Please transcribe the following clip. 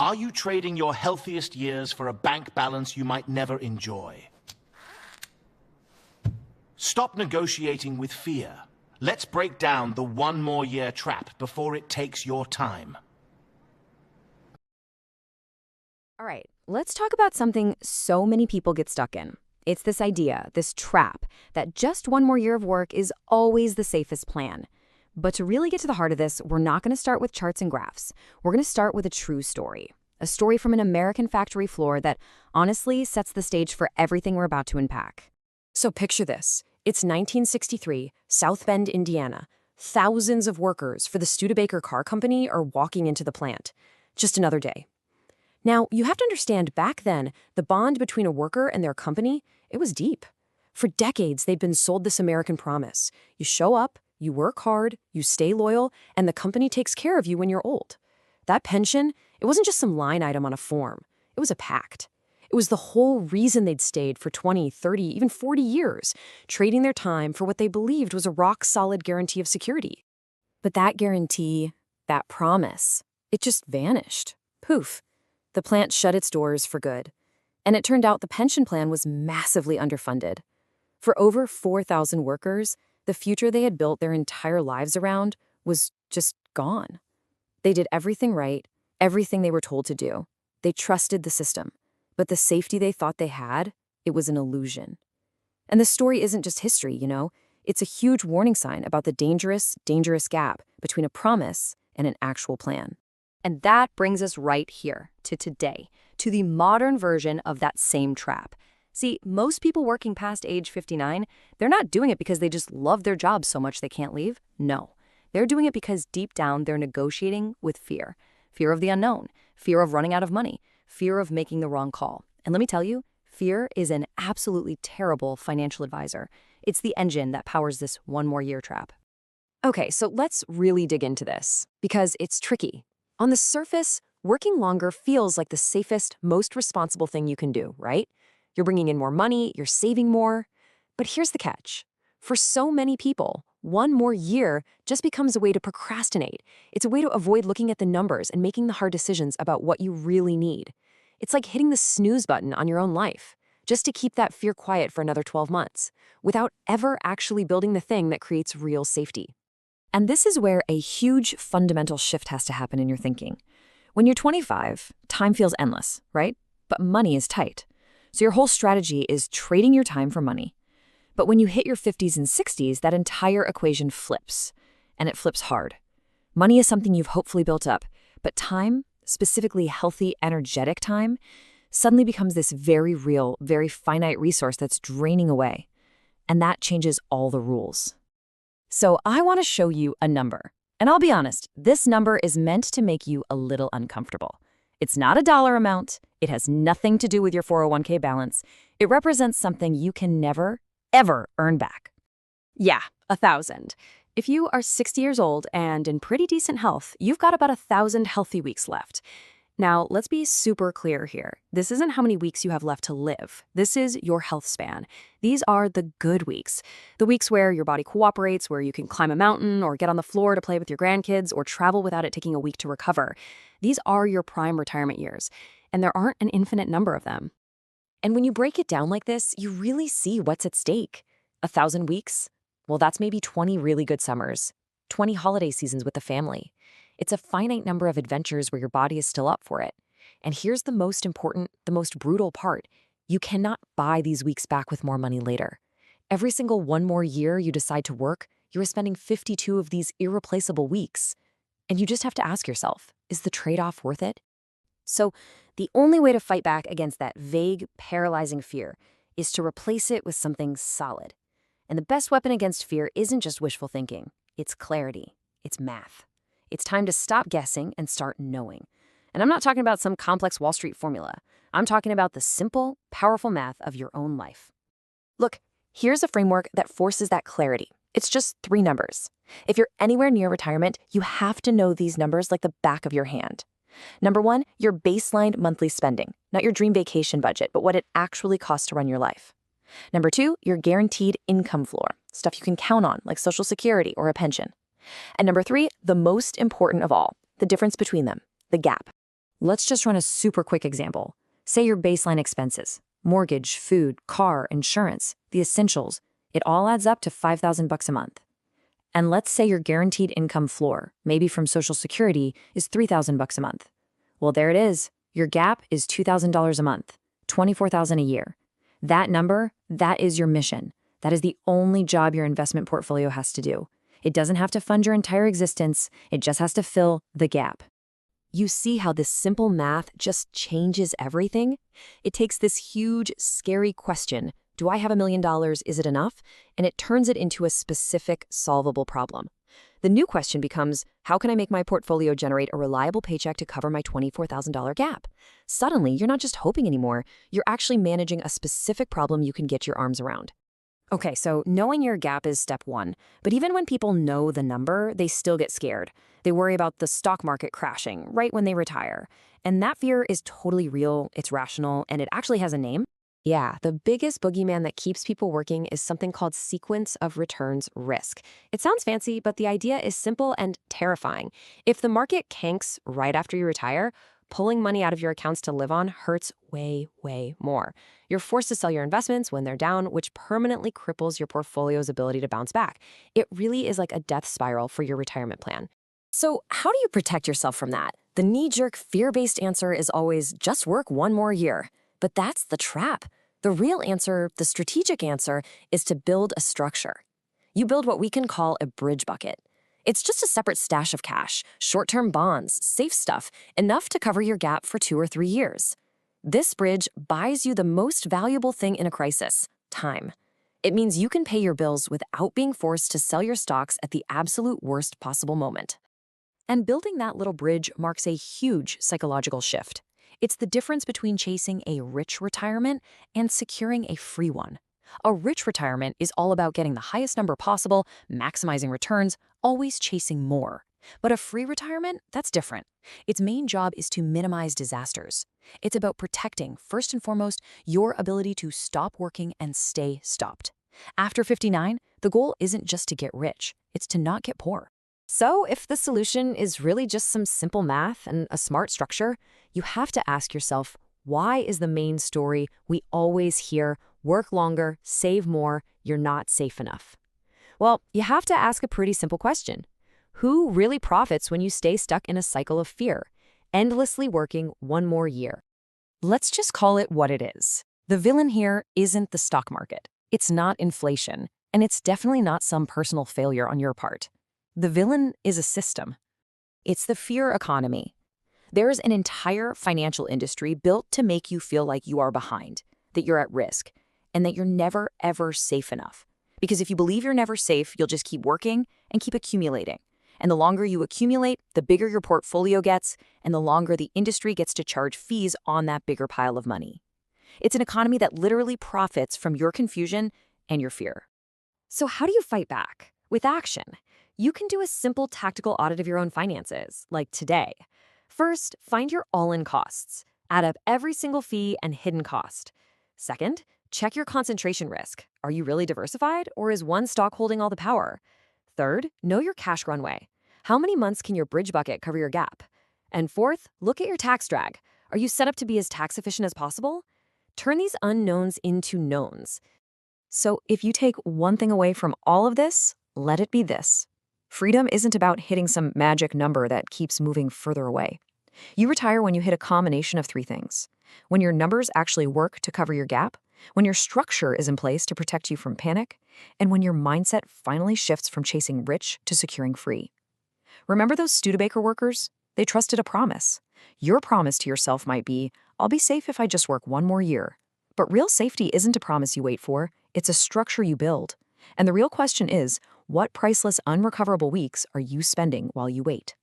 Are you trading your healthiest years for a bank balance you might never enjoy? Stop negotiating with fear. Let's break down the one more year trap before it takes your time. All right, let's talk about something so many people get stuck in. It's this idea, this trap, that just one more year of work is always the safest plan. But to really get to the heart of this, we're not going to start with charts and graphs. We're going to start with a true story. A story from an American factory floor that honestly sets the stage for everything we're about to unpack. So picture this. It's 1963, South Bend, Indiana. Thousands of workers for the Studebaker car company are walking into the plant. Just another day. Now, you have to understand, back then, the bond between a worker and their company, it was deep. For decades, they'd been sold this American promise. You show up, you work hard, you stay loyal, and the company takes care of you when you're old. That pension, it wasn't just some line item on a form. It was a pact. It was the whole reason they'd stayed for 20, 30, even 40 years, trading their time for what they believed was a rock-solid guarantee of security. But that guarantee, that promise, it just vanished. Poof. The plant shut its doors for good. And it turned out the pension plan was massively underfunded. For over 4,000 workers, the future they had built their entire lives around was just gone. They did everything right, everything they were told to do. They trusted the system. But the safety they thought they had, it was an illusion. And the story isn't just history, you know? It's a huge warning sign about the dangerous, dangerous gap between a promise and an actual plan. And that brings us right here, to today, to the modern version of that same trap. See, most people working past age 59, they're not doing it because they just love their job so much they can't leave. No, they're doing it because deep down they're negotiating with fear. Fear of the unknown, fear of running out of money, fear of making the wrong call. And let me tell you, fear is an absolutely terrible financial advisor. It's the engine that powers this one more year trap. Okay, so let's really dig into this, because it's tricky. On the surface, working longer feels like the safest, most responsible thing you can do, right? You're bringing in more money, you're saving more. But here's the catch. For so many people, one more year just becomes a way to procrastinate. It's a way to avoid looking at the numbers and making the hard decisions about what you really need. It's like hitting the snooze button on your own life, just to keep that fear quiet for another 12 months, without ever actually building the thing that creates real safety. And this is where a huge fundamental shift has to happen in your thinking. When you're 25, time feels endless, right? But money is tight. So your whole strategy is trading your time for money. But when you hit your 50s and 60s, that entire equation flips. And it flips hard. Money is something you've hopefully built up, but time, specifically healthy, energetic time, suddenly becomes this very real, very finite resource that's draining away. And that changes all the rules. So I want to show you a number. And I'll be honest, this number is meant to make you a little uncomfortable. It's not a dollar amount. It has nothing to do with your 401k balance. It represents something you can never, ever earn back. Yeah, 1,000. If you are 60 years old and in pretty decent health, you've got about 1,000 healthy weeks left. Now, let's be super clear here. This isn't how many weeks you have left to live. This is your health span. These are the good weeks. The weeks where your body cooperates, where you can climb a mountain or get on the floor to play with your grandkids or travel without it taking a week to recover. These are your prime retirement years, and there aren't an infinite number of them. And when you break it down like this, you really see what's at stake. 1,000 weeks? Well, that's maybe 20 really good summers, 20 holiday seasons with the family. It's a finite number of adventures where your body is still up for it. And here's the most important, the most brutal part. You cannot buy these weeks back with more money later. Every single one more year you decide to work, you're spending 52 of these irreplaceable weeks. And you just have to ask yourself, is the trade-off worth it? So the only way to fight back against that vague, paralyzing fear is to replace it with something solid. And the best weapon against fear isn't just wishful thinking. It's clarity. It's math. It's time to stop guessing and start knowing. And I'm not talking about some complex Wall Street formula. I'm talking about the simple, powerful math of your own life. Look, here's a framework that forces that clarity. It's just 3 numbers. If you're anywhere near retirement, you have to know these numbers like the back of your hand. Number 1, your baseline monthly spending, not your dream vacation budget, but what it actually costs to run your life. Number 2, your guaranteed income floor, stuff you can count on, like Social Security or a pension. And number 3, the most important of all, the difference between them, the gap. Let's just run a super quick example. Say your baseline expenses, mortgage, food, car, insurance, the essentials, it all adds up to $5,000 a month. And let's say your guaranteed income floor, maybe from Social Security, is $3,000 a month. Well, there it is. Your gap is $2,000 a month, $24,000 a year. That number, that is your mission. That is the only job your investment portfolio has to do. It doesn't have to fund your entire existence. It just has to fill the gap. You see how this simple math just changes everything? It takes this huge, scary question, do I have $1 million, is it enough? And it turns it into a specific, solvable problem. The new question becomes, how can I make my portfolio generate a reliable paycheck to cover my $24,000 gap? Suddenly, you're not just hoping anymore, you're actually managing a specific problem you can get your arms around. Okay, so knowing your gap is step one, but even when people know the number, they still get scared. They worry about the stock market crashing right when they retire. And that fear is totally real, it's rational, and it actually has a name. Yeah, the biggest boogeyman that keeps people working is something called sequence of returns risk. It sounds fancy, but the idea is simple and terrifying. If the market tanks right after you retire, pulling money out of your accounts to live on hurts way, way more. You're forced to sell your investments when they're down, which permanently cripples your portfolio's ability to bounce back. It really is like a death spiral for your retirement plan. So how do you protect yourself from that? The knee-jerk, fear-based answer is always just work one more year. But that's the trap. The real answer, the strategic answer, is to build a structure. You build what we can call a bridge bucket. It's just a separate stash of cash, short-term bonds, safe stuff, enough to cover your gap for 2 or 3 years. This bridge buys you the most valuable thing in a crisis, time. It means you can pay your bills without being forced to sell your stocks at the absolute worst possible moment. And building that little bridge marks a huge psychological shift. It's the difference between chasing a rich retirement and securing a free one. A rich retirement is all about getting the highest number possible, maximizing returns, always chasing more. But a free retirement, that's different. Its main job is to minimize disasters. It's about protecting, first and foremost, your ability to stop working and stay stopped. After 59, the goal isn't just to get rich, it's to not get poor. So if the solution is really just some simple math and a smart structure, you have to ask yourself, why is the main story we always hear, work longer, save more, you're not safe enough? Well, you have to ask a pretty simple question. Who really profits when you stay stuck in a cycle of fear, endlessly working one more year? Let's just call it what it is. The villain here isn't the stock market. It's not inflation, and it's definitely not some personal failure on your part. The villain is a system. It's the fear economy. There's an entire financial industry built to make you feel like you are behind, that you're at risk, and that you're never, ever safe enough. Because if you believe you're never safe, you'll just keep working and keep accumulating. And the longer you accumulate, the bigger your portfolio gets, and the longer the industry gets to charge fees on that bigger pile of money. It's an economy that literally profits from your confusion and your fear. So how do you fight back? With action. You can do a simple tactical audit of your own finances, like today. First, find your all-in costs. Add up every single fee and hidden cost. Second, check your concentration risk. Are you really diversified, or is one stock holding all the power? Third, know your cash runway. How many months can your bridge bucket cover your gap? And fourth, look at your tax drag. Are you set up to be as tax efficient as possible? Turn these unknowns into knowns. So if you take one thing away from all of this, let it be this. Freedom isn't about hitting some magic number that keeps moving further away. You retire when you hit a combination of 3 things. When your numbers actually work to cover your gap, when your structure is in place to protect you from panic, and when your mindset finally shifts from chasing rich to securing free. Remember those Studebaker workers? They trusted a promise. Your promise to yourself might be, I'll be safe if I just work one more year. But real safety isn't a promise you wait for, it's a structure you build. And the real question is, what priceless, unrecoverable weeks are you spending while you wait?